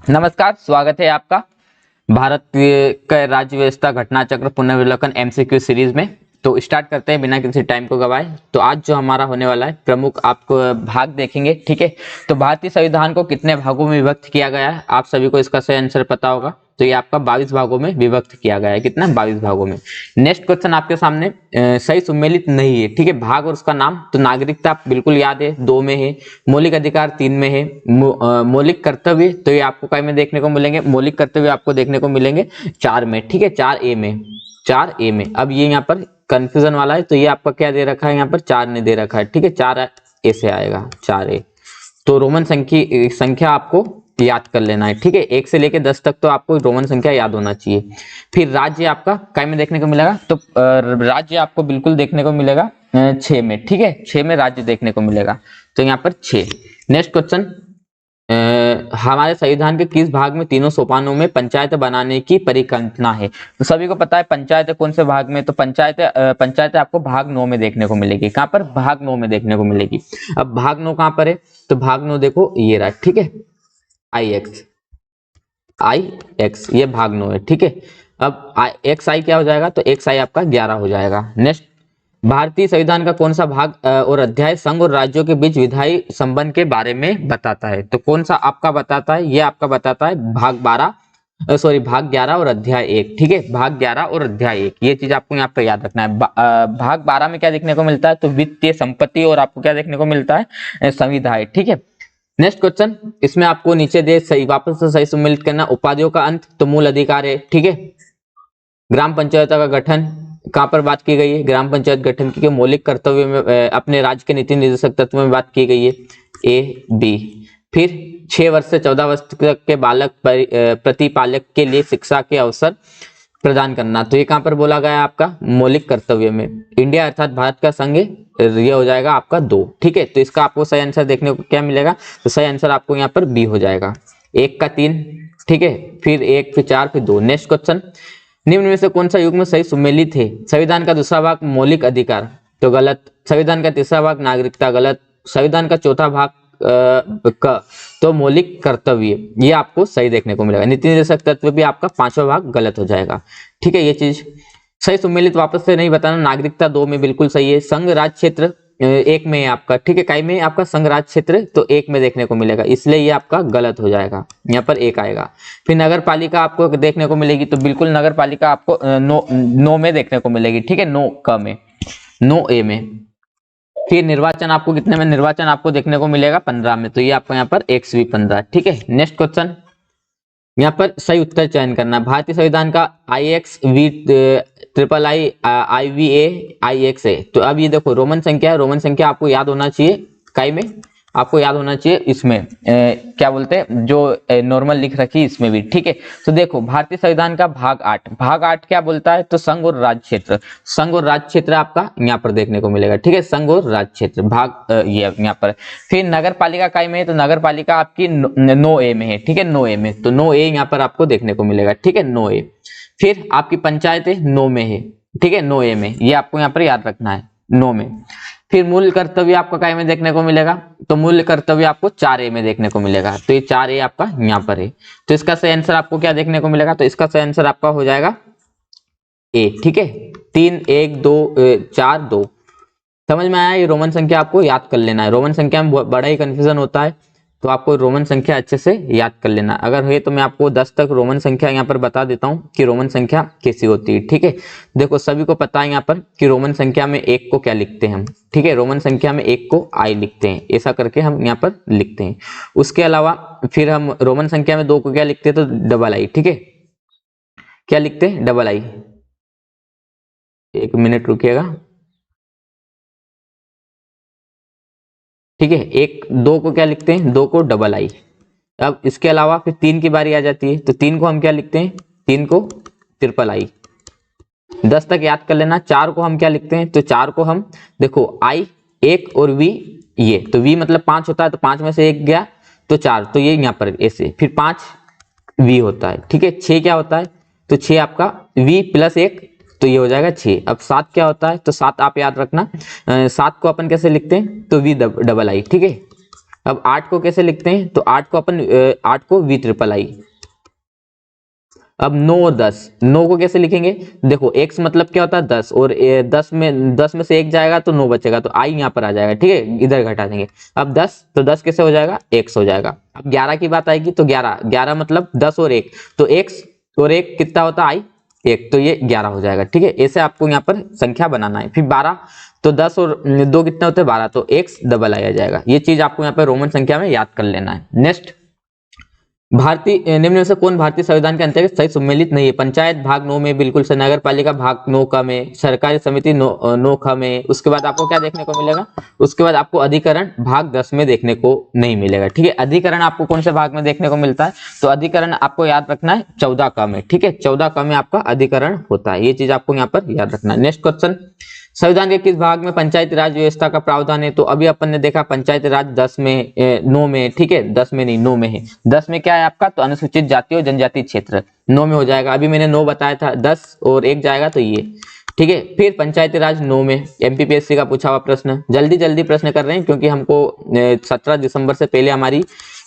नमस्कार, स्वागत है आपका भारत का राज्य व्यवस्था घटना चक्र पुनर्विलोकन एमसीक्यू सीरीज में। तो स्टार्ट करते हैं बिना किसी टाइम को गवाए। तो आज जो हमारा होने वाला है प्रमुख आपको भाग देखेंगे, ठीक है। तो भारतीय संविधान को कितने भागों में विभक्त किया गया है, आप सभी को इसका सही आंसर पता होगा। तो ये आपका 22 भागों में विभक्त किया गया है। कितना? 22 भागों में। नेक्स्ट क्वेश्चन आपके सामने सही सुमेलित नहीं है, ठीक है। भाग और उसका नाम। तो नागरिकता बिल्कुल याद है, 2 में है। मौलिक अधिकार 3 में है। मौलिक कर्तव्य तो ये आपको कई में देखने को मिलेंगे। मौलिक कर्तव्य आपको देखने को मिलेंगे 4 में, ठीक है। 4A में, 4A में। अब ये यहाँ पर कंफ्यूजन वाला है, तो ये आपका क्या दे रखा है, यहाँ पर 4 ने दे रखा है, ठीक है। 4A से आएगा, 4A। तो रोमन संख्या आपको याद कर लेना है, ठीक है। 1 से लेके 10 तक तो आपको रोमन संख्या याद होना चाहिए। फिर राज्य आपका काय में देखने को मिलेगा, तो राज्य आपको बिल्कुल देखने को मिलेगा 6 में, ठीक है। 6 में राज्य देखने को मिलेगा, तो यहाँ पर 6। नेक्स्ट क्वेश्चन, हमारे संविधान के किस भाग में तीनों सोपानों में पंचायत बनाने की परिकल्पना है? तो सभी को पता है पंचायत कौन से भाग में। तो पंचायत आपको भाग 9 में देखने को मिलेगी। कहां पर? भाग 9 में देखने को मिलेगी। अब भाग 9 कहां पर है? तो भाग 9 देखो ये रहा, ठीक है। IX ये भाग 9 है, ठीक है। अब XI क्या हो जाएगा? तो XI आपका 11 हो जाएगा। नेक्स्ट, भारतीय संविधान का कौन सा भाग और अध्याय संघ और राज्यों के बीच विधायी संबंध के बारे में बताता है? तो कौन सा आपका बताता है? ये आपका बताता है भाग 11 और अध्याय 1, ठीक है। भाग 11 और अध्याय 1, ये चीज आपको यहाँ पर याद रखना है। भाग 12 में क्या देखने को मिलता है? तो वित्तीय संपत्ति, और आपको क्या देखने को मिलता है? संविधान, ठीक है। नेक्स्ट क्वेश्चन, इसमें आपको नीचे दे सही वापस से सही सम्मिलित करना। उपाधियों का अंत तो मूल अधिकार है, ठीक है। ग्राम पंचायतों का गठन कहां पर बात की गई है? ग्राम पंचायत गठन की। मौलिक कर्तव्य में अपने राज्य के नीति निर्देशक तत्व में बात की गई है, A, B। फिर 6 वर्ष से 14 वर्ष तक के बालक प्रतिपालक के लिए शिक्षा के अवसर प्रदान करना, तो ये कहां पर बोला गया है? आपका मौलिक कर्तव्य में। इंडिया अर्थात भारत का संघ, ये हो जाएगा आपका 2, ठीक है। तो इसका आपको सही आंसर देखने को क्या मिलेगा? तो सही आंसर आपको यहाँ पर B हो जाएगा। 1 का 3, ठीक है। फिर 1, फिर 4, फिर 2। नेक्स्ट क्वेश्चन, निम्न में से कौन सा युग्म सही सुमेलित है? संविधान का दूसरा भाग मौलिक अधिकार, तो गलत। संविधान का तीसरा भाग नागरिकता, गलत। संविधान का चौथा भाग तो मौलिक कर्तव्य, ये आपको सही देखने को मिलेगा। नीति निर्देशक तत्व भी आपका 5वां भाग गलत हो जाएगा, ठीक है। ये चीज सही सुमेलित वापस से नहीं बताना। नागरिकता 2 में बिल्कुल सही है। संघ राज क्षेत्र 1 में है आपका, ठीक है। कई में आपका संघ राज क्षेत्र तो 1 में देखने को मिलेगा, इसलिए ये आपका गलत हो जाएगा, यहाँ पर 1 आएगा। फिर नगर पालिका आपको देखने को मिलेगी, तो बिल्कुल नगर पालिका आपको 9 में देखने को मिलेगी, ठीक है। 9 में, 9A में। फिर निर्वाचन आपको कितने में? निर्वाचन आपको देखने को मिलेगा 15 में, तो ये आपको यहाँ पर XV 15, ठीक है। नेक्स्ट क्वेश्चन, यहाँ पर सही उत्तर चयन करना। भारतीय संविधान का IXV III IVA IX है। तो अब ये देखो रोमन संख्या है, रोमन संख्या आपको याद होना चाहिए। कई में आपको याद होना चाहिए, इसमें क्या बोलते हैं जो नॉर्मल लिख रखी है इसमें भी, ठीक है। तो देखो भारतीय संविधान का भाग 8, भाग 8 क्या बोलता है? तो संघ और राज्य क्षेत्र। संघ और राज्य क्षेत्र आपका यहाँ पर देखने को मिलेगा, ठीक है। संघ और राज्य क्षेत्र भाग ये यहाँ पर। फिर नगर पालिका काय में है? तो नगर पालिका आपकी 9A में है, ठीक है। 9A में, तो 9A यहाँ पर आपको देखने को मिलेगा, ठीक है। 9A। फिर आपकी पंचायत 9 में है, ठीक है। 9A में, ये आपको यहाँ पर याद रखना है, 9 में। फिर मूल कर्तव्य आपका काय में देखने को मिलेगा? तो मूल कर्तव्य आपको 4A में देखने को मिलेगा, तो ये 4A आपका यहाँ पर है। तो इसका सही आंसर आपको क्या देखने को मिलेगा? तो इसका सही आंसर आपका हो जाएगा A, ठीक है। 3, 1, 2, 4, 2। समझ में आया? ये रोमन संख्या आपको याद कर लेना है। रोमन संख्या में बड़ा ही कंफ्यूजन होता है, तो आपको रोमन संख्या अच्छे से याद कर लेना। अगर है तो मैं आपको 10 तक रोमन संख्या यहाँ पर बता देता हूँ कि रोमन संख्या कैसी होती है, ठीक है। देखो सभी को पता है यहाँ पर कि रोमन संख्या में 1 को क्या लिखते हैं हम, ठीक है। रोमन संख्या में 1 को I लिखते हैं, ऐसा करके हम यहाँ पर लिखते हैं। उसके अलावा फिर हम रोमन संख्या में 2 को क्या लिखते हैं? तो डबल I, ठीक है। क्या लिखते हैं? Double I। 1 मिनट रुकिएगा, ठीक है। 2 को क्या लिखते हैं? 2 को डबल I। अब इसके अलावा फिर 3 की बारी आ जाती है, तो 3 को हम क्या लिखते हैं? 3 को ट्रिपल I। 10 तक याद कर लेना। 4 को हम क्या लिखते हैं? तो 4 को हम देखो I 1 और V, ये तो V मतलब 5 होता है, तो 5 में से 1 गया तो 4, तो ये यहाँ पर ऐसे। फिर 5 V होता है, ठीक है। 6 क्या होता है? तो 6 आपका V + 1, तो ये हो जाएगा 6। अब 7 क्या होता है? तो 7 आप याद रखना, 7 को अपन कैसे लिखते हैं? तो V डबल I, ठीक है। अब 8 को कैसे लिखते हैं, तो 8 को अपन 8 को वी ट्रिपल आई। अब 9 और 10, 9 को कैसे लिखेंगे, देखो x मतलब क्या होता है 10, और 10 में से 1 जाएगा तो 9 बचेगा, तो i यहाँ पर आ जाएगा, ठीक है, इधर घटा देंगे। अब 10, तो 10 कैसे हो जाएगा, x हो जाएगा। अब 11 की बात आएगी, तो 11 मतलब 10 और 1, तो x और 1 कितना होता है, i 1, तो ये 11 हो जाएगा, ठीक है। ऐसे आपको यहाँ पर संख्या बनाना है। फिर 12, तो 10 और 2 कितने होते हैं 12, तो x डबल आ जाएगा। ये चीज आपको यहाँ पर रोमन संख्या में याद कर लेना है। नेक्स्ट, भारतीय निम्न में से कौन भारतीय संविधान के अंतर्गत सही सम्मिलित नहीं है, पंचायत भाग 9 में बिल्कुल से, नगर पालिका भाग 9 क में, सरकारी समिति 9 ख में। उसके बाद आपको क्या देखने को मिलेगा, उसके बाद आपको अधिकरण भाग 10 में देखने को नहीं मिलेगा, ठीक है। अधिकरण आपको कौन से भाग में देखने को मिलता है, तो अधिकरण आपको याद रखना है 14 क में, ठीक है, 14 क में आपका अधिकरण होता है। ये चीज आपको यहाँ पर याद रखना है। नेक्स्ट क्वेश्चन, संविधान के किस भाग में पंचायती राज व्यवस्था का प्रावधान है, तो अभी अपन ने देखा पंचायती राज 10 में 9 में, ठीक है, 10 में नहीं 9 में है। 10 में क्या है आपका, तो अनुसूचित जाति और जनजाति क्षेत्र 9 में हो जाएगा। अभी मैंने 9 बताया था, 10 और 1 जाएगा तो ये, ठीक है। फिर पंचायती राज 9 में, एमपीपीएससी का पूछा हुआ प्रश्न, जल्दी जल्दी प्रश्न कर रहे हैं क्योंकि हमको 17 दिसंबर से पहले हमारी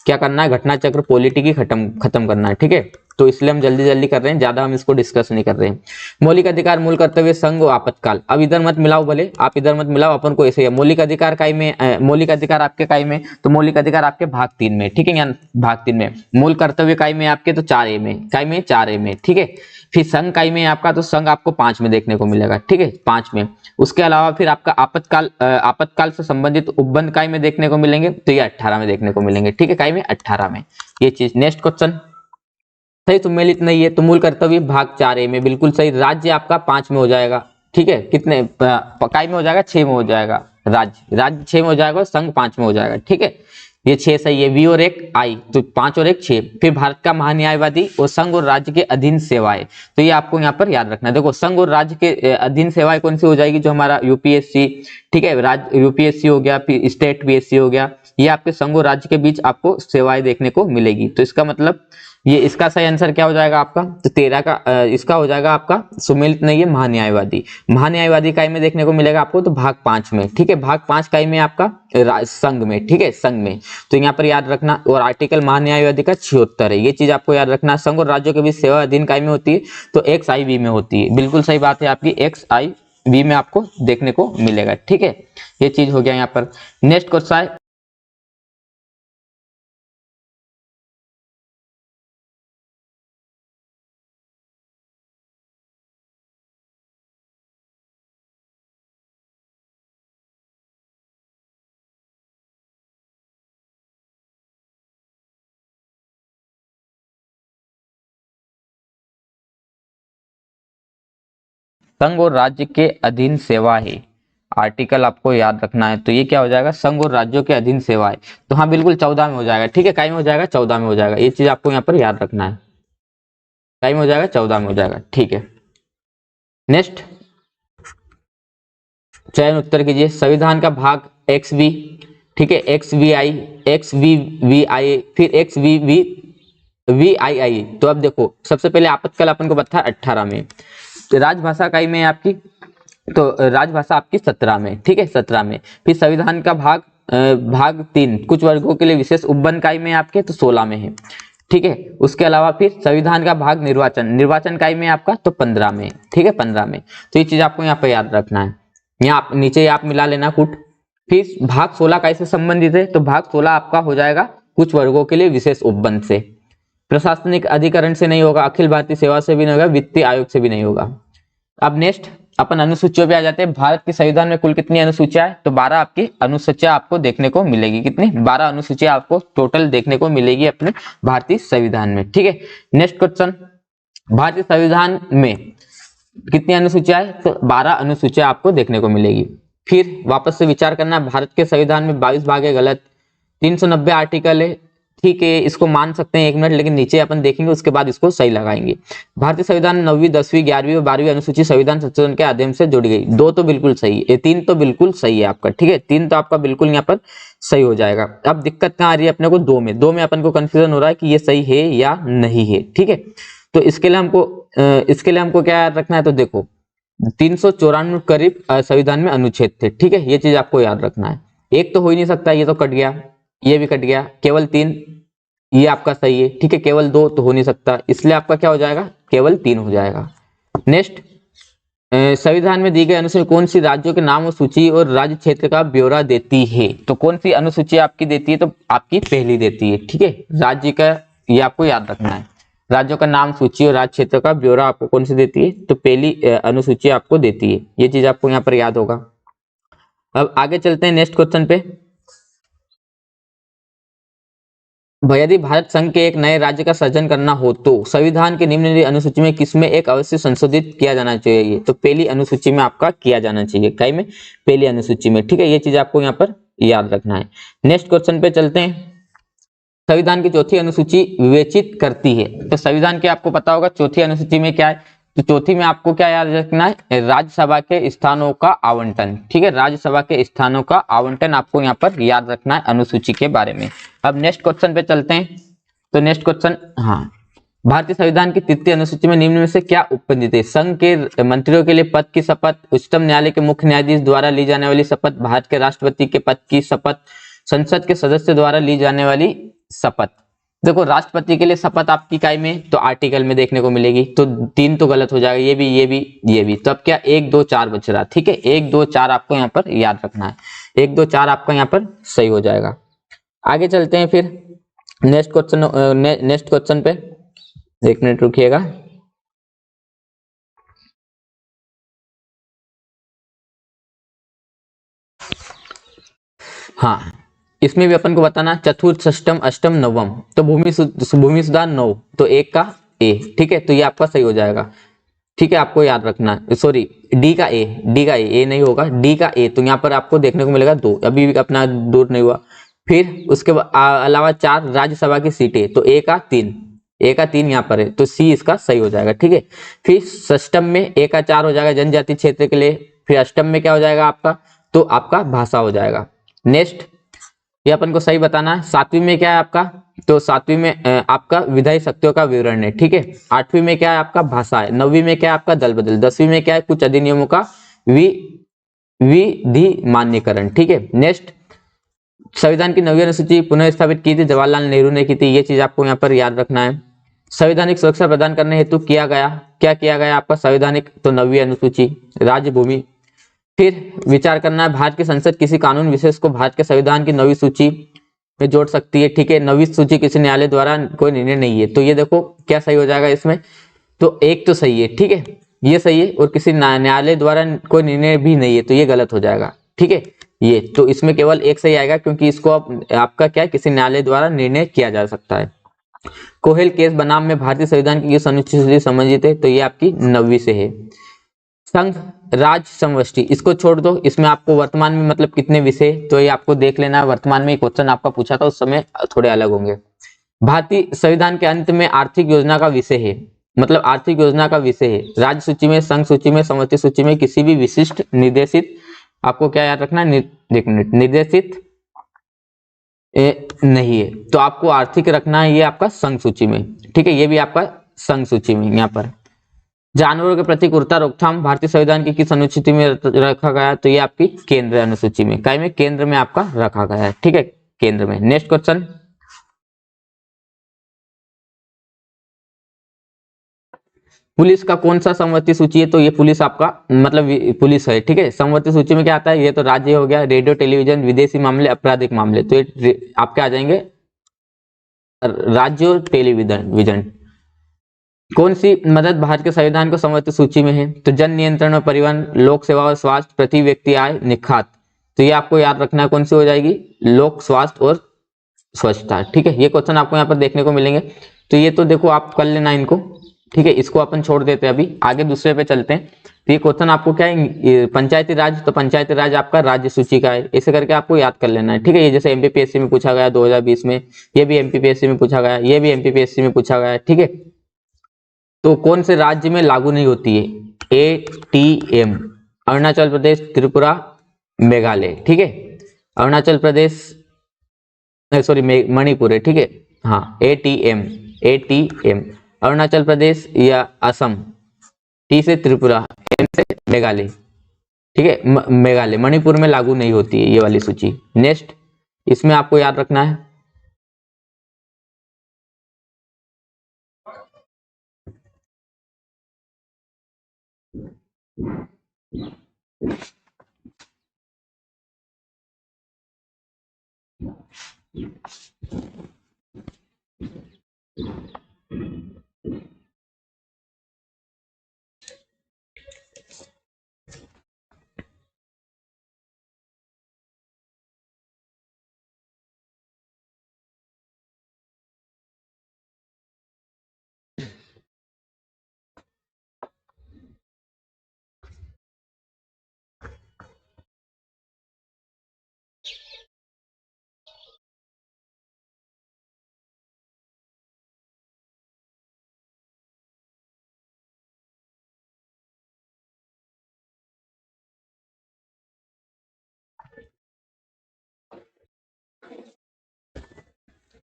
क्या करना है, घटना चक्र पॉलिटी की खत्म करना है, ठीक है, तो इसलिए हम जल्दी जल्दी कर रहे हैं, ज्यादा हम इसको डिस्कस नहीं कर रहे हैं। मौलिक अधिकार, मूल कर्तव्य, संघ और आपातकाल। अब इधर मत मिलाओ, भले आप इधर मत मिलाओ, अपन को ऐसे ही मौलिक अधिकार काय में, मौलिक अधिकार आपके काय में, तो मौलिक अधिकार आपके भाग 3 में, ठीक है, यहाँ भाग 3 में। मूल कर्तव्य काय में आपके, तो 4A में, काय में 4A में, ठीक है। फिर संघ काय में आपका, तो संघ आपको 5 में देखने को मिलेगा, ठीक है, 5 में। उसके अलावा फिर आपका आपातकाल से संबंधित उपबंध काय में देखने को मिलेंगे, तो ये 18 में देखने को मिलेंगे, ठीक है, काय में 18 में, ये चीज। नेक्स्ट क्वेश्चन, सही सम्मिलित नहीं है, तो मूल कर्तव्य भाग 4A में बिल्कुल सही। राज्य आपका 5 में हो जाएगा, ठीक है, कितने काय में हो जाएगा, 6 में हो जाएगा, राज्य 6 में हो जाएगा, संघ 5 में हो जाएगा, ठीक है, ये 6 सही है। वी और 1 आई, तो 5 और 1 6। फिर भारत का महान्यायवादी और संघ और राज्य के अधीन सेवाएं, तो ये आपको यहाँ पर याद रखना है। देखो संघ और राज्य के अधीन सेवाएं कौन सी हो जाएगी, जो हमारा यूपीएससी, ठीक है, राज्य यूपीएससी हो गया, फिर स्टेट पीएससी हो गया, ये आपके संघ और राज्य के बीच आपको सेवाएं देखने को मिलेगी। तो इसका मतलब ये, इसका सही आंसर क्या हो जाएगा आपका, तो 13 का इसका हो जाएगा आपका सम्मिलित नहीं है, महान्यायवादी। महान्यायवादी काय में देखने को मिलेगा आपको, तो भाग 5 में, ठीक है, भाग 5 काय में आपका संघ में, ठीक है, संघ में, तो यहाँ पर याद रखना। और आर्टिकल महान्यायवादी का 76 है, ये चीज आपको याद रखना। संघ और राज्यों के बीच सेवा अधीन काय में होती है, तो XIV में होती है, बिल्कुल सही बात है आपकी, XIV में आपको देखने को मिलेगा, ठीक है, ये चीज हो गया यहाँ पर। नेक्स्ट क्वेश्चन है, संघ और राज्य के अधीन सेवा है, आर्टिकल आपको याद रखना है, तो ये क्या हो जाएगा, संघ और राज्यों के अधीन सेवाएं, तो हाँ बिल्कुल 14 में हो जाएगा, ठीक है, काय में हो जाएगा, 14 में हो जाएगा, ये चीज आपको यहाँ पर याद रखना है, काय में हो जाएगा, 14 में हो जाएगा, ठीक है। नेक्स्ट, चयन उत्तर कीजिए। संविधान का भाग XV, ठीक है, XVI, XVVI, फिर XVVII। तो अब देखो सबसे पहले आपातकाल अपन को पता है 18 में, राजभाषा काय में आपकी, तो राजभाषा आपकी 17 में, ठीक है, 17 में। फिर संविधान का भाग 3 कुछ वर्गों के लिए विशेष उपबंध काय में आपके, तो 16 में है, ठीक है। उसके अलावा फिर संविधान का भाग निर्वाचन काय में आपका, तो 15 में, ठीक है, 15 में। तो ये चीज आपको यहाँ पे याद रखना है, यहाँ नीचे आप मिला लेना कुट। फिर भाग 16 काय से संबंधित है, तो भाग 16 आपका हो जाएगा कुछ वर्गों के लिए विशेष उपबंध से। प्रशासनिक अधिकरण से नहीं होगा, अखिल भारतीय सेवा से भी नहीं होगा, वित्तीय आयोग से भी नहीं होगा। अब नेक्स्ट अपन अनुसूचियों पे आ जाते हैं। भारत के संविधान में कुल कितनी अनुसूचियां है, तो 12 आपकी अनुसूचियां आपको देखने को मिलेगी, कितनी, 12 अनुसूचियां आपको टोटल देखने को मिलेगी अपने भारतीय संविधान में, ठीक है। नेक्स्ट क्वेश्चन, भारतीय संविधान में कितनी अनुसूचियां है, तो 12 अनुसूचियां आपको देखने को मिलेगी। फिर वापस से विचार करना, भारत के संविधान में 22 भाग है, गलत, 390 आर्टिकल है, ठीक है, इसको मान सकते हैं 1 मिनट, लेकिन नीचे अपन देखेंगे उसके बाद इसको सही लगाएंगे। भारतीय संविधान 9वीं 10वीं 11वीं और 12वीं अनुसूची संविधान संशोधन के माध्यम से जुड़ गई। 2 तो बिल्कुल सही है, 3 तो बिल्कुल सही है आपका, ठीक है, 3 तो आपका बिल्कुल यहाँ पर सही हो जाएगा। अब दिक्कत कहाँ आ रही है अपने को, 2 में, 2 में अपन को कंफ्यूजन हो रहा है कि ये सही है या नहीं है, ठीक है। तो इसके लिए हमको क्या याद रखना है, तो देखो 394 करीब संविधान में अनुच्छेद थे, ठीक है, ये चीज आपको याद रखना है। एक तो हो ही नहीं सकता, ये तो कट गया, ये भी कट गया, केवल 3, ये आपका सही है, ठीक है। केवल 2 तो हो नहीं सकता, इसलिए आपका क्या हो जाएगा, केवल 3 हो जाएगा। नेक्स्ट, संविधान में दी गई अनुसूची कौन सी राज्यों के नाम और सूची और राज्य क्षेत्र का ब्यौरा देती है? तो कौन सी अनुसूची आपकी देती है? तो आपकी पहली देती है, ठीक है। राज्य का, ये आपको याद रखना है, राज्यों का नाम, सूची और राज्य क्षेत्र का ब्यौरा आपको कौन सी देती है? तो पहली अनुसूची आपको देती है। ये चीज आपको यहाँ पर याद होगा। अब आगे चलते हैं नेक्स्ट क्वेश्चन पे। यदि भारत संघ के एक नए राज्य का सृजन करना हो तो संविधान के निम्नलिखित अनुसूची में किसमें एक अवश्य संशोधित किया जाना चाहिए? तो पहली अनुसूची में आपका किया जाना चाहिए, कई में, पहली अनुसूची में, ठीक है। ये चीज आपको यहाँ पर याद रखना है। नेक्स्ट क्वेश्चन पे चलते हैं। संविधान की चौथी अनुसूची विवेचित करती है, तो संविधान के आपको पता होगा चौथी अनुसूची में क्या है? तो चौथी में आपको क्या याद रखना है? राज्यसभा के स्थानों का आवंटन, ठीक है। राज्यसभा के स्थानों का आवंटन आपको यहाँ पर याद रखना है अनुसूची के बारे में। अब नेक्स्ट क्वेश्चन पे चलते हैं। तो नेक्स्ट क्वेश्चन, हाँ, भारतीय संविधान की तृतीय अनुसूची में निम्न में से क्या उपनिहित है? संघ के मंत्रियों के लिए पद की शपथ, उच्चतम न्यायालय के मुख्य न्यायाधीश द्वारा ली जाने वाली शपथ, भारत के राष्ट्रपति के पद की शपथ, संसद के सदस्य द्वारा ली जाने वाली शपथ। देखो, राष्ट्रपति के लिए शपथ आपकी काय में? तो आर्टिकल में देखने को मिलेगी, तो 3 तो गलत हो जाएगा, ये भी, ये भी, ये भी। तो अब क्या 1 2 4 बच रहा, ठीक है। 1 2 4 आपको यहाँ पर याद रखना है, 1 2 4 आपका यहाँ पर सही हो जाएगा। आगे चलते हैं फिर नेक्स्ट क्वेश्चन, नेक्स्ट क्वेश्चन पे 1 मिनट रुकिएगा। हाँ, इसमें भी अपन को बताना चतुर्थ, षष्टम, अष्टम, नवम। तो भूमि सुधार 9, तो 1 का ए, ठीक है। तो ये आपका सही हो जाएगा, ठीक है। आपको याद रखना है, सॉरी, डी का ए, डी का ए नहीं होगा, डी का ए। तो यहाँ पर आपको देखने को मिलेगा 2, अभी भी अपना दूर नहीं हुआ। फिर उसके अलावा 4 राज्यसभा की सीटें, तो ए का 3, ए का 3 यहाँ पर है, तो सी इसका सही हो जाएगा, ठीक है। फिर षष्टम में ए का 4 हो जाएगा जनजाति क्षेत्र के लिए। फिर अष्टम में क्या हो जाएगा आपका? तो आपका भाषा हो जाएगा। नेक्स्ट, ये अपन को सही बताना है। 7वीं में क्या है आपका? तो 7वीं में आपका विधायी शक्तियों का विवरण है, ठीक है। 8वीं में क्या है आपका? भाषा है। 9वीं में क्या है आपका? दल बदल। 10वीं में क्या है? कुछ अधिनियमों का विधि मान्यकरण, ठीक है। नेक्स्ट, संविधान की 9वीं अनुसूची पुनः स्थापित की थी जवाहरलाल नेहरू ने की थी, ये चीज आपको यहाँ पर याद रखना है। संवैधानिक सुरक्षा प्रदान करने हेतु किया गया, क्या किया गया आपका संवैधानिक? तो 9वीं अनुसूची, राज्य भूमि। फिर विचार करना है, भारत की संसद किसी कानून विशेष को भारत के संविधान की 9वीं सूची में जोड़ सकती है, ठीक है। 9वीं सूची किसी न्यायालय द्वारा कोई निर्णय नहीं है, तो ये देखो क्या सही हो जाएगा इसमें? तो 1 तो सही है, ठीक है, ये सही है। और किसी न्यायालय द्वारा कोई निर्णय भी नहीं है, तो ये गलत हो जाएगा, ठीक है। ये तो इसमें केवल 1 सही आएगा, क्योंकि इसको आपका क्या है, किसी न्यायालय द्वारा निर्णय किया जा सकता है। कोहेल केस बनाम में भारतीय संविधान की किस अनुच्छेद से संबंधित है? तो ये आपकी 9वीं से है। संघ राज्य समष्टि, इसको छोड़ दो, इसमें आपको वर्तमान में मतलब कितने विषय, तो ये आपको देख लेना है। वर्तमान में क्वेश्चन आपका पूछा था, उस समय थोड़े अलग होंगे। भारतीय संविधान के अंत में आर्थिक योजना का विषय है, मतलब आर्थिक योजना का विषय है। राज्य सूची में, संघ सूची में, समष्टि सूची में किसी भी विशिष्ट निर्देशित, आपको क्या याद रखना है? एक मिनट, निर्देशित नहीं है, तो आपको आर्थिक रखना है, ये आपका संघ सूची में, ठीक है। ये भी आपका संघ सूची में। यहाँ पर जानवरों के प्रति क्रूरता रोकथाम भारतीय संविधान की किस अनुसूची में रखा गया है? तो ये आपकी केंद्र अनुसूची में, काय में? केंद्र में आपका रखा गया है, ठीक है, केंद्र में। नेक्स्ट क्वेश्चन, पुलिस का कौन सा समवर्ती सूची है? तो ये पुलिस आपका मतलब पुलिस है, ठीक है। समवर्ती सूची में क्या आता है? ये तो राज्य हो गया, रेडियो टेलीविजन, विदेशी मामले, आपराधिक मामले, तो ये आपके आ जाएंगे राज्य और टेलीविजन। कौन सी मदद भारत के संविधान को समवर्ती सूची में है? तो जन नियंत्रण और परिवहन, लोक सेवा और स्वास्थ्य, प्रति व्यक्ति आय, निखात। तो ये आपको याद रखना है, कौन सी हो जाएगी? लोक स्वास्थ्य और स्वच्छता, ठीक है। ये क्वेश्चन आपको यहाँ पर देखने को मिलेंगे, तो ये तो देखो आप कर लेना इनको, ठीक है। इसको अपन छोड़ देते हैं, अभी आगे दूसरे पे चलते हैं। तो ये क्वेश्चन आपको क्या है? पंचायती राज, तो पंचायती राज आपका राज्य सूची का है, ऐसे करके आपको याद कर लेना है, ठीक है। ये जैसे एमपीपीएससी में पूछा गया 2020 में, ये भी एमपीपीएससी में पूछा गया, ये भी एमपीपीएससी में पूछा गया, ठीक है। तो कौन से राज्य में लागू नहीं होती है? एटीएम, अरुणाचल प्रदेश, त्रिपुरा, मेघालय, ठीक है। अरुणाचल प्रदेश, सॉरी मणिपुर है, ठीक है। हाँ, एटीएम, एटीएम, अरुणाचल प्रदेश या असम, टी से त्रिपुरा, एम से मेघालय, ठीक है। मेघालय, मणिपुर में लागू नहीं होती है ये वाली सूची। नेक्स्ट, इसमें आपको याद रखना है।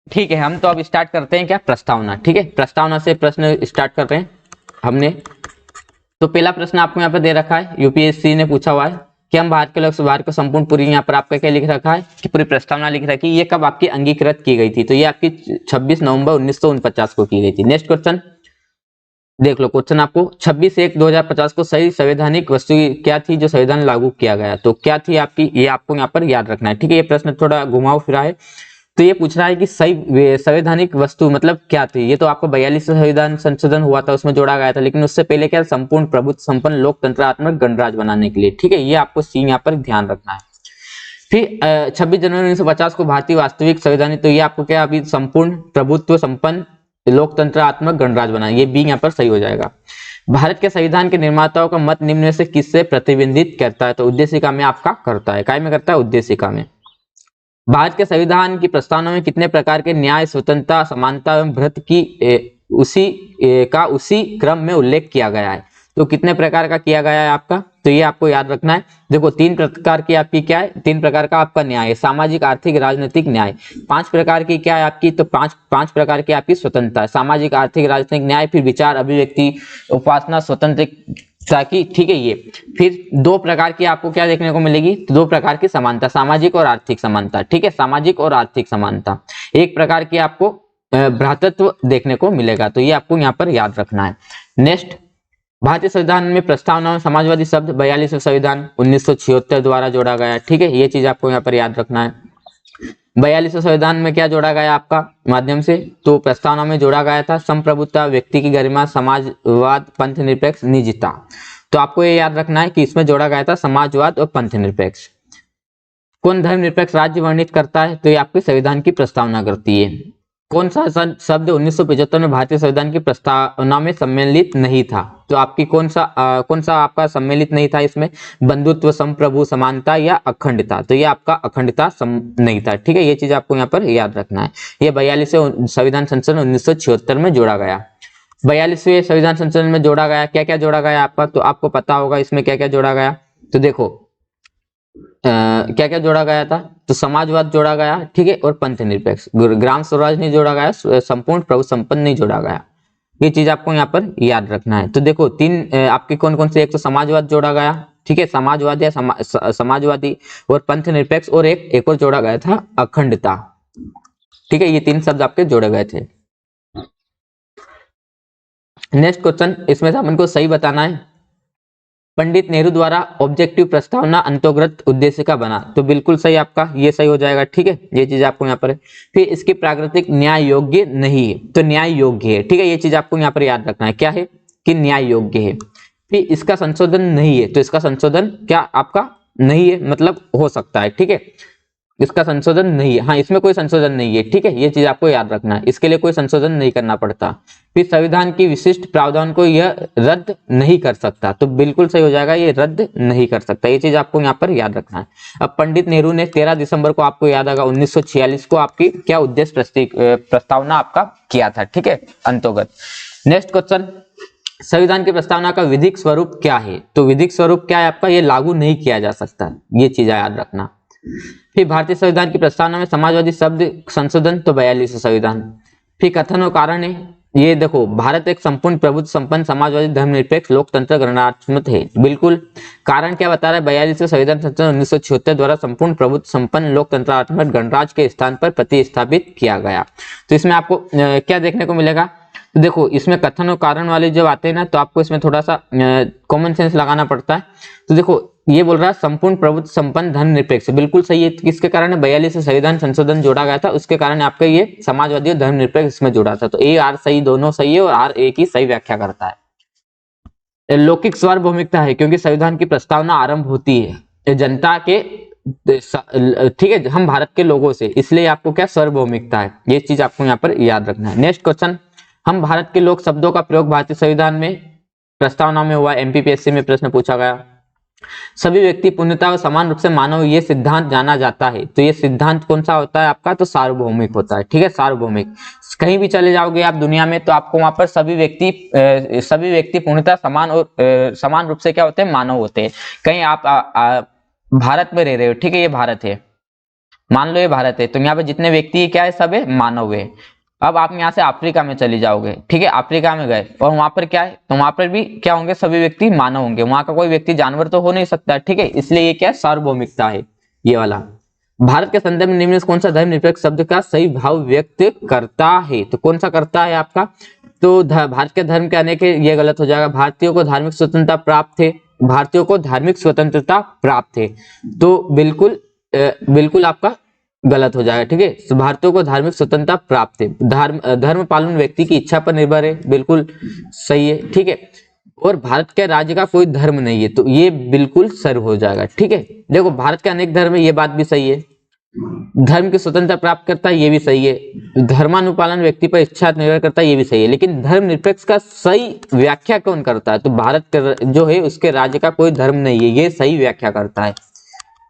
ठीक है, हम तो अब स्टार्ट करते हैं क्या, प्रस्तावना। ठीक है, प्रस्तावना से प्रश्न स्टार्ट कर रहे हैं हमने। तो पहला प्रश्न आपको यहाँ पर दे रखा है, यूपीएससी ने पूछा हुआ है कि हम भारत के लोक सुधार को संपूर्ण पूरी, यहाँ पर आपका क्या लिख रखा है कि पूरी प्रस्तावना लिख रखी है, ये कब आपकी अंगीकृत की गई थी, तो ये आपकी 26 नवंबर 1949 को की गई थी। नेक्स्ट क्वेश्चन देख लो, क्वेश्चन आपको 26/1/2050 को सही संवैधानिक वस्तु क्या थी जो संविधान लागू किया गया, तो क्या थी आपकी, ये आपको यहाँ पर याद रखना है। ठीक है, ये प्रश्न थोड़ा घुमाव फिरा है, तो ये पूछ रहा है कि सही संवैधानिक वस्तु मतलब क्या थी। ये तो आपको 42 संविधान संशोधन हुआ था, उसमें जोड़ा गया था, लेकिन उससे पहले क्या, संपूर्ण प्रभुत्व संपन्न लोकतंत्रात्मक गणराज्य बनाने के लिए। ठीक है, ये आपको सी यहाँ पर ध्यान रखना है। फिर 26 जनवरी 1950 को भारतीय वास्तविक संविधान, तो ये आपको क्या, अभी संपूर्ण प्रभुत्व संपन्न लोकतंत्रात्मक गणराज्य बनाना, ये बी यहाँ पर सही हो जाएगा। भारत के संविधान के निर्माताओं का मत निम्न में से किससे प्रतिबिंबित करता है, तो उद्देशिका में आपका करता है, काय में करता है, उद्देशिका में। भारत के संविधान की प्रस्तावना में कितने प्रकार के न्याय, स्वतंत्रता, समानता एवं भ्रत की उसी क्रम में उल्लेख किया गया है, तो कितने प्रकार का किया गया है आपका, तो ये आपको याद रखना है। देखो 3 प्रकार की आपकी क्या है, 3 प्रकार का आपका न्याय है, सामाजिक, आर्थिक, राजनीतिक न्याय। 5 प्रकार की क्या है आपकी, तो पांच प्रकार की आपकी स्वतंत्रता है, सामाजिक, आर्थिक, राजनीतिक न्याय, फिर विचार, अभिव्यक्ति, उपासना, स्वतंत्रता की। ठीक है, ये फिर 2 प्रकार की आपको क्या देखने को मिलेगी, तो 2 प्रकार की समानता, सामाजिक और आर्थिक समानता। ठीक है, सामाजिक और आर्थिक समानता। 1 प्रकार की आपको भ्रातृत्व देखने को मिलेगा, तो ये आपको यहाँ पर याद रखना है। नेक्स्ट, भारतीय संविधान में प्रस्तावना में समाजवादी शब्द 42वें संविधान 1976 द्वारा जोड़ा गया। ठीक है, ये चीज आपको यहाँ पर याद रखना है। 42वें संविधान में क्या जोड़ा गया आपका माध्यम से, तो प्रस्तावना में जोड़ा गया था संप्रभुता, व्यक्ति की गरिमा, समाजवाद, पंथ निरपेक्ष, निजता। तो आपको ये याद रखना है कि इसमें जोड़ा गया था समाजवाद और पंथ निरपेक्ष। कौन धर्मनिरपेक्ष राज्य वर्णित करता है, तो ये आपके संविधान की प्रस्तावना करती है। कौन सा शब्द 1975 में भारतीय संविधान की प्रस्तावना में सम्मिलित नहीं था, तो आपकी कौन सा आपका सम्मिलित नहीं था इसमें, बंधुत्व, संप्रभु, समानता या अखंडता, तो ये आपका अखंडता नहीं था। ठीक है, ये चीज आपको यहाँ पर याद रखना है। ये 42वें संविधान संशोधन 1976 में जोड़ा गया। 42वें संविधान संशोधन में जोड़ा गया, क्या क्या जोड़ा गया आपका, तो आपको पता होगा इसमें क्या क्या जोड़ा गया। तो देखो क्या क्या जोड़ा गया था, तो समाजवाद जोड़ा गया, ठीक है, और पंथ निरपेक्ष, ग्राम स्वराज नहीं जोड़ा गया, संपूर्ण प्रभु संपन्न नहीं जोड़ा गया। ये चीज आपको यहाँ पर याद रखना है। तो देखो 3 आपके कौन कौन से, एक तो समाजवाद जोड़ा गया, ठीक है, समाजवाद या समाजवादी, और पंथ निरपेक्ष, और एक और जोड़ा गया था अखंडता। ठीक है, ये 3 शब्द आपके जोड़े गए थे। नेक्स्ट क्वेश्चन, इसमें से अपन को सही बताना है। पंडित नेहरू द्वारा ऑब्जेक्टिव प्रस्तावना अंतर्गत उद्देश्य का बना, तो बिल्कुल सही आपका, ये सही हो जाएगा। ठीक है, ये चीज आपको यहाँ पर है। फिर इसकी प्राकृतिक न्याय योग्य नहीं है, तो न्याय योग्य है। ठीक है, ये चीज आपको यहाँ पर याद रखना है, क्या है कि न्याय योग्य है। फिर इसका संशोधन नहीं है, तो इसका संशोधन क्या आपका नहीं है, मतलब हो सकता है। ठीक है, इसका संशोधन नहीं है, हाँ इसमें कोई संशोधन नहीं है। ठीक है, ये चीज आपको याद रखना है, इसके लिए कोई संशोधन नहीं करना पड़ता। फिर संविधान की विशिष्ट प्रावधान को यह रद्द नहीं कर सकता, तो बिल्कुल सही हो जाएगा, ये रद्द नहीं कर सकता। ये चीज आपको यहाँ पर याद रखना है। अब पंडित नेहरू ने 13 दिसंबर को, आपको याद आएगा 1946 को, आपकी क्या उद्देश्य प्रस्तावना आपका किया था। ठीक है, अंतर्गत। नेक्स्ट क्वेश्चन, संविधान की प्रस्तावना का विधिक स्वरूप क्या है, तो विधिक स्वरूप क्या है आपका, ये लागू नहीं किया जा सकता, ये चीज याद रखना। फिर भारतीय संविधान की प्रस्तावना में समाजवादी शब्द संशोधन, तो 42 संविधान। फिर कथन और कारण है, ये देखो, भारत एक संपूर्ण प्रभुत्व संपन्न समाजवादी धर्मनिरपेक्ष लोकतंत्र गणराज्य है। बिल्कुल। कारण क्या बता रहा है, 42वें संविधान संशोधन 1976 द्वारा संपूर्ण प्रभुत्व संपन्न लोकतंत्रात्मक गणराज्य के स्थान पर प्रतिस्थापित किया गया। तो इसमें आपको क्या देखने को मिलेगा, तो देखो इसमें कथन और कारण वाले जब आते हैं ना, तो आपको इसमें थोड़ा सा कॉमन सेंस लगाना पड़ता है। तो देखो ये बोल रहा है संपूर्ण प्रभुत्व संपन्न धर्मनिरपेक्ष, बिल्कुल सही है। किसके कारण 42 संविधान संशोधन जोड़ा गया था, उसके कारण आपका ये समाजवादी और धर्मनिरपेक्ष इसमें जुड़ा था। तो ए आर सही, दोनों सही है, और आर एक ही सही व्याख्या करता है। लौकिक सार्वभौमिकता है, क्योंकि संविधान की प्रस्तावना आरंभ होती है जनता के, ठीक है, हम भारत के लोगों से, इसलिए आपको क्या सार्वभौमिकता है, ये चीज आपको यहाँ पर याद रखना है। नेक्स्ट क्वेश्चन, हम भारत के लोग शब्दों का प्रयोग भारतीय संविधान में प्रस्तावना में हुआ। एमपीपीएससी में प्रश्न पूछा गया। सभी व्यक्ति पूर्णतः और समान रूप से मानव, ये सिद्धांत जाना जाता है। तो ये सिद्धांत कौन सा होता है आपका, तो सार्वभौमिक होता है। ठीक है, सार्वभौमिक। कहीं भी चले जाओगे आप दुनिया में, तो आपको वहां पर सभी व्यक्ति पूर्णतः समान और समान रूप से क्या होते हैं, मानव होते हैं। कहीं आप भारत में रह रहे हो, ठीक है, ये भारत है, मान लो ये भारत है, तो यहाँ पे जितने व्यक्ति क्या है, सब है, मानव है। अब आप यहाँ से अफ्रीका में चले जाओगे, ठीक है, अफ्रीका में गए और वहां पर क्या है, तो वहां पर भी क्या होंगे, सभी व्यक्ति मानव होंगे। वहां का कोई व्यक्ति जानवर तो हो नहीं सकता, ठीक है, इसलिए ये क्या है, सार्वभौमिकता है ये वाला। भारत के संदर्भ में निम्न कौन सा धर्मनिरपेक्ष शब्द का सही भाव व्यक्त करता है, तो कौन सा करता है आपका, तो भारत के धर्म के आने के, ये गलत हो जाएगा। भारतीयों को धार्मिक स्वतंत्रता प्राप्त है, भारतीयों को धार्मिक स्वतंत्रता प्राप्त है, तो बिल्कुल आपका गलत हो जाएगा। ठीक है, भारतीयों को धार्मिक स्वतंत्रता प्राप्त है। धर्म पालन व्यक्ति की इच्छा पर निर्भर है, बिल्कुल सही है। ठीक है, और भारत के राज्य का कोई धर्म नहीं है, तो ये बिल्कुल सर हो जाएगा। ठीक है, देखो भारत के अनेक धर्म है, ये बात भी सही है। धर्म की स्वतंत्रता प्राप्त करता है, ये भी सही है। धर्मानुपालन व्यक्ति पर इच्छा निर्भर करता है, ये भी सही है। लेकिन धर्मनिरपेक्ष का सही व्याख्या कौन करता है, तो भारत का जो है उसके राज्य का कोई धर्म नहीं है, ये सही व्याख्या करता है।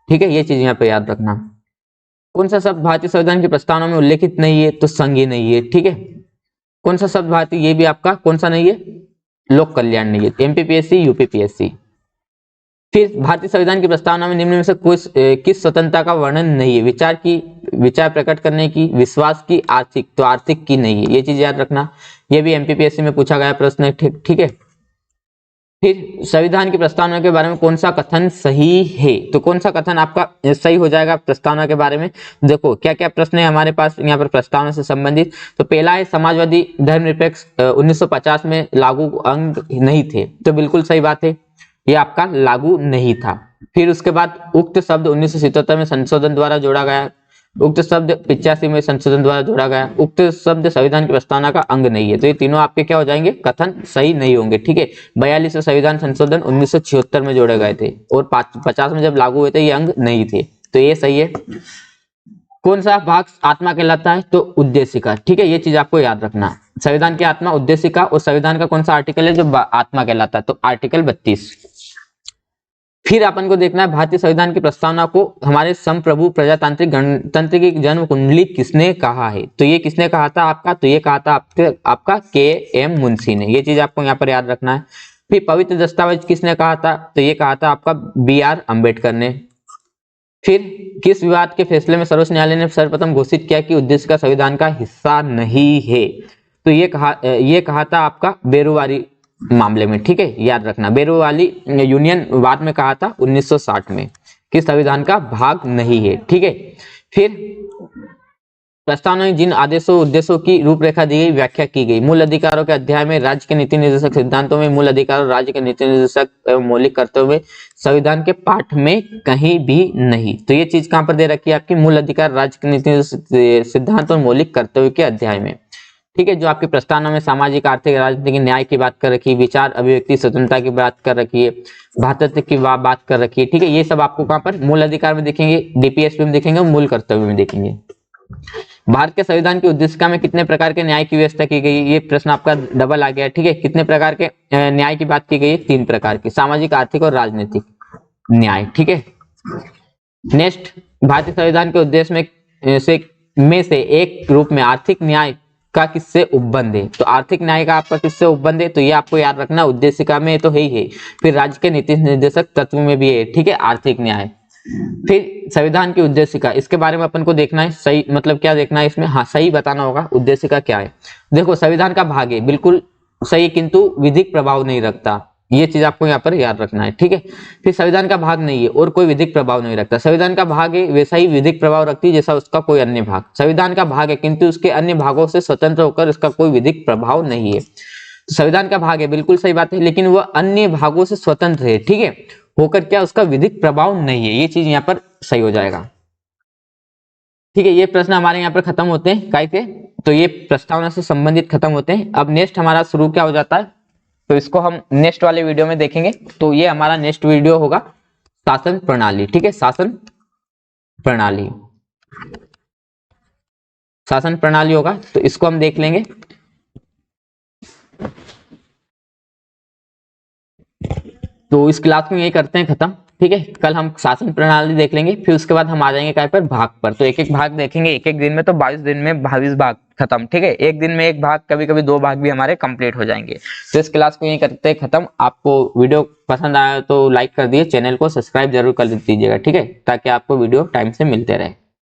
ठीक है, ये चीज यहाँ पे याद रखना। कौन सा शब्द भारतीय संविधान की प्रस्तावना में उल्लेखित नहीं है, तो संघ नहीं है। ठीक है, कौन सा शब्द भारतीय, ये भी आपका कौन सा नहीं है, लोक कल्याण नहीं है। MPPSC, UPPSC. फिर भारतीय संविधान की प्रस्तावना में निम्न में से किस स्वतंत्रता का वर्णन नहीं है, विचार प्रकट करने की, विश्वास की, आर्थिक, तो आर्थिक की नहीं है, ये चीज याद रखना। ये भी एमपीपीएससी में पूछा गया प्रश्न है। ठीक है, फिर संविधान की प्रस्तावना के बारे में कौन सा कथन सही है, तो कौन सा कथन आपका सही हो जाएगा प्रस्तावना के बारे में। देखो क्या क्या प्रश्न है हमारे पास यहाँ पर प्रस्तावना से संबंधित। तो पहला है समाजवादी धर्मनिरपेक्ष 1950 में लागू अंग नहीं थे, तो बिल्कुल सही बात है, ये आपका लागू नहीं था। फिर उसके बाद उक्त शब्द 1977 में संशोधन द्वारा जोड़ा गया, उक्त शब्द 85 में संशोधन द्वारा जोड़ा गया, उक्त शब्द संविधान की प्रस्तावना का अंग नहीं है, तो ये तीनों आपके क्या हो जाएंगे, कथन सही नहीं होंगे। ठीक है, 42 संविधान संशोधन 1976 में जोड़े गए थे, और 50 में जब लागू हुए थे ये अंग नहीं थे, तो ये सही है। कौन सा भाग आत्मा कहलाता है, तो उद्देशिका। ठीक है, ये चीज आपको याद रखना, संविधान की आत्मा उद्देशिका, और संविधान का कौन सा आर्टिकल है जो आत्मा कहलाता है, तो आर्टिकल 32। फिर अपन को देखना है भारतीय संविधान की प्रस्तावना को हमारे संप्रभु प्रजातांत्रिक गणतंत्र की जन्म कुंडली किसने कहा है, तो ये किसने कहा था आपका, तो ये कहा था आपका के.एम. मुंशी ने, ये चीज आपको यहाँ पर याद रखना है। फिर पवित्र दस्तावेज किसने कहा था, तो ये कहा था आपका बी.आर. अम्बेडकर ने। फिर किस विवाद के फैसले में सर्वोच्च न्यायालय ने सर्वप्रथम घोषित किया कि उद्देश्य का संविधान का हिस्सा नहीं है, तो ये कहा था आपका बेरुवारी मामले में। ठीक है, याद रखना, बेरुवाली यूनियन वाद में कहा था 1960 में कि संविधान का भाग नहीं है। ठीक है, फिर प्रस्तावना में जिन आदेशों उद्देश्यों की रूपरेखा दी गई, व्याख्या की गई। मूल अधिकारों के अध्याय में राज्य के नीति निर्देशक सिद्धांतों में मूल अधिकार और राज्य के नीति निर्देशक एवं मौलिक कर्तव्य संविधान के पाठ में कहीं भी नहीं, तो ये चीज कहां पर दे रखी है आपकी, मूल अधिकार, राज्य के नीति निर्देशक सिद्धांत और मौलिक कर्तव्य के अध्याय में। ठीक है, जो आपकी प्रस्तावना में सामाजिक, आर्थिक, राजनीतिक न्याय की बात कर रखी है, विचार अभिव्यक्ति स्वतंत्रता की बात कर रखी है, भातृत्व की बात कर रखी है। ठीक है, ये सब आपको कहां पर मूल अधिकार में देखेंगे, डीपीएसपी में देखेंगे, मूल कर्तव्य में देखेंगे। भारत के संविधान की उद्देशिका में कितने प्रकार के न्याय की व्यवस्था की गई, ये प्रश्न आपका डबल आ गया। ठीक है, कितने प्रकार के न्याय की बात की गई है, 3 प्रकार की, सामाजिक, आर्थिक और राजनीतिक न्याय। ठीक है, नेक्स्ट, भारतीय संविधान के उद्देश्य में से एक रूप में आर्थिक न्याय का किससे उपबंध है, तो आर्थिक न्याय का आपका किससे उपबंध है, तो ये आपको याद रखना, उद्देशिका में तो है ही है, फिर राज्य के नीति निर्देशक तत्व में भी है। ठीक है, आर्थिक न्याय। फिर संविधान की उद्देशिका, इसके बारे में अपन को देखना है, सही मतलब क्या देखना है इसमें, हाँ सही बताना होगा उद्देशिका क्या है। देखो संविधान का भाग है बिल्कुल सही, किंतु विधिक प्रभाव नहीं रखता, ये चीज आपको यहाँ पर याद रखना है, ठीक है। फिर संविधान का भाग नहीं है और कोई विधिक प्रभाव नहीं रखता, संविधान का भाग है वैसा ही विधिक प्रभाव रखती है जैसा उसका कोई अन्य भाग, संविधान का भाग है किंतु उसके अन्य भागों से स्वतंत्र होकर इसका कोई विधिक प्रभाव नहीं है। तो संविधान का भाग है बिल्कुल सही बात है, लेकिन वह अन्य भागों से स्वतंत्र है, ठीक है, होकर क्या उसका विधिक प्रभाव नहीं है, ये चीज यहाँ पर सही हो जाएगा। ठीक है, ये प्रश्न हमारे यहाँ पर खत्म होते हैं काय के, तो ये प्रस्तावना से संबंधित खत्म होते हैं। अब नेक्स्ट हमारा शुरू क्या हो जाता है, तो इसको हम नेक्स्ट वाले वीडियो में देखेंगे। तो ये हमारा नेक्स्ट वीडियो होगा शासन प्रणाली, ठीक है, शासन प्रणाली, शासन प्रणाली होगा, तो इसको हम देख लेंगे। तो इस क्लास में यही करते हैं खत्म, ठीक है। कल हम शासन प्रणाली देख लेंगे, फिर उसके बाद हम आ जाएंगे काय पर, भाग पर। तो एक एक भाग देखेंगे एक एक दिन में, तो 22 दिन में 22 भाग खत्म, ठीक है। एक दिन में एक भाग, कभी कभी 2 भाग भी हमारे कंप्लीट हो जाएंगे। तो इस क्लास को यही करते हैं खत्म। आपको वीडियो पसंद आया तो लाइक कर दिए, चैनल को सब्सक्राइब जरूर कर दीजिएगा, ठीक है, ताकि आपको वीडियो टाइम से मिलते रहे।